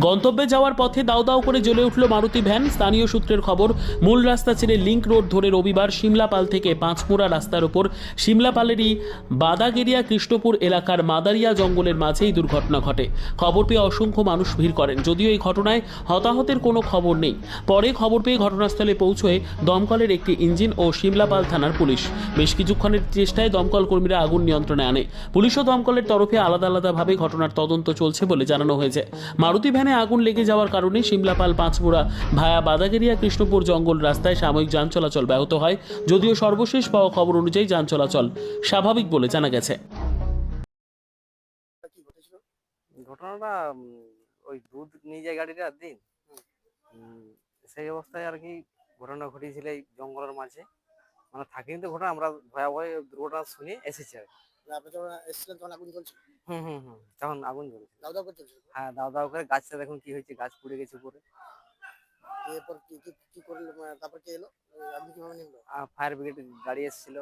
গন্তব্যে যাওয়ার পথে দাউ দাউ করে জ্বলে উঠল মারুতি ভ্যান। স্থানীয় সূত্রের খবর, মূল রাস্তা ছেড়ে লিংক রোড ধরে রবিবার সিমলাপাল থেকে পাঁচমোড়া রাস্তার ওপর সিমলাপালেরই বাদাগেরিয়া কৃষ্ণপুর এলাকার মাদারিয়া জঙ্গলের মাঝেই দুর্ঘটনা ঘটে। খবর পেয়ে অসংখ্য মানুষ ভিড় করেন। যদিও এই ঘটনায় হতাহতের কোনো খবর নেই। পরে খবর পেয়ে ঘটনাস্থলে পৌঁছয় দমকলের একটি ইঞ্জিন ও সিমলাপাল থানার পুলিশ। বেশ কিছুক্ষণের চেষ্টায় দমকল কর্মীরা আগুন নিয়ন্ত্রণে আনে। পুলিশ ও দমকলের তরফে আলাদা আলাদাভাবে ঘটনার তদন্ত চলছে বলে জানানো হয়েছে। মারুতি ভ্যানে আগুন লেগে যাওয়ার কারণে সিমলাপাল পাঁচমোড়া ভায়া বাদাগেরিয়া কৃষ্ণপুর জঙ্গল রাস্তায় সাময়িক যান চলাচল ব্যাহত হয়। যদিও সর্বশেষ পাওয়া খবর অনুযায়ী যান চলাচল স্বাভাবিক বলে জানা গেছে। ঘটনাটা ওই দুধ নিয়ে যায় গাড়িটা দিন সেই অবস্থায় আর কি ঘটনা ঘটেছিল এই জঙ্গলের মাঝে, মানে থাকিনি তো ঘটনা, আমরা ভয়াবহ দুর্ঘটনা শুনে এসেছি আর কি। আপনি যখন এসেছিলেন তখন আগুন জ্বলছিল? তখন আগুন জ্বলছে। দাউ দাউ করে জ্বলছিল? হ্যাঁ, দাও দাও করে। গাছটা দেখুন কি হয়েছে, গাছ পুড়ে গেছে পুরো। এরপর কি কি কি করলো, তারপর কে এলো? আপনি কিভাবে নিমলো? ফায়ার ব্রিগেড গাড়ি এসেছিল,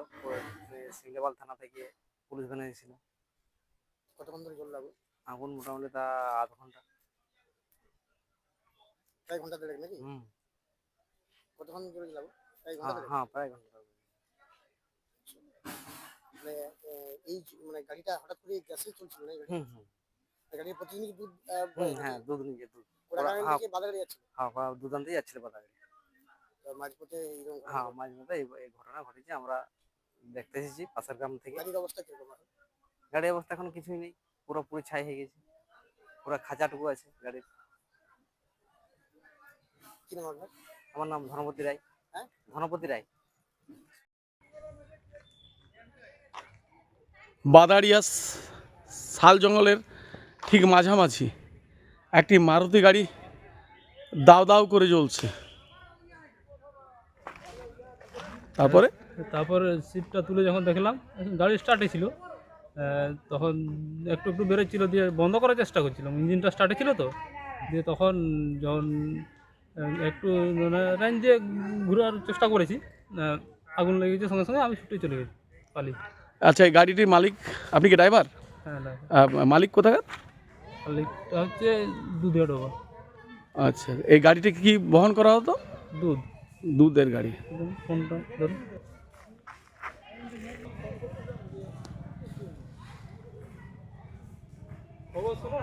সিংলাপাল থানা থেকে পুলিশ ভ্যান এসেছিল। কতক্ষণ ধরে জ্বললো আগুন? আগুন মোটামুটি তা আধ ঘন্টা। প্রায় ঘন্টা দেড়েক নাকি? কতক্ষণ ধরে জ্বললো আগুন? প্রায় ঘন্টা দেড়েক? হ্যাঁ, প্রায় ঘন্টা। মানে এই মানে গাড়িটা হঠাৎ করে গ্যাসে চলছিল না? এই গাড়ির প্রতিদিনই কি দুধ হ্যাঁ, দুধ নিয়ে দুধ। ওরা গাড়ি নিয়ে বাজারে যাচ্ছিল? হ্যাঁ, দুধ আনতেই যাচ্ছিল বাজারে। মাঝপথে এইরকম হ্যাঁ, মাঝে মধ্যে এই ঘটনা ঘটেছে। আমরা দেখতে এসেছি পাশের গ্রাম থেকে। গাড়ির অবস্থা কিরকম? গাড়ির অবস্থা এখন কিছুই নেই, পুরোপুরি ছাই হয়ে গেছে, পুরো খাঁচাটুকু আছে গাড়ির। কি নাম আপনার? আমার নাম ধনপতি রায়। হ্যাঁ, ধনপতি রায়। বাদারিয়া শাল জঙ্গলের ঠিক মাঝামাঝি একটি মারুতি গাড়ি দাউ দাউ করে জ্বলছে। তারপর সিটটা তুলে যখন দেখলাম গাড়ি স্টার্টে ছিল, তখন একটু একটু বেরোচ্ছিল, দিয়ে বন্ধ করার চেষ্টা করছিলাম, ইঞ্জিনটা স্টার্টে ছিল তো। দিয়ে তখন যখন একটু মানে লাইন দিয়ে ঘোরার চেষ্টা করেছি, আগুন লেগে গেছে, সঙ্গে সঙ্গে আমি ছুটে চলে গেছি, পালিয়ে। আচ্ছা, এই গাড়িটির মালিক আপনি কি ড্রাইভার? হ্যাঁ, মালিক কোথাকার? মালিকটা হচ্ছে দুধের ডোবা। আচ্ছা, এই গাড়িটি কি বহন করা হতো? দুধের গাড়ি। ফোনটা ধরুন। খবর শোনো।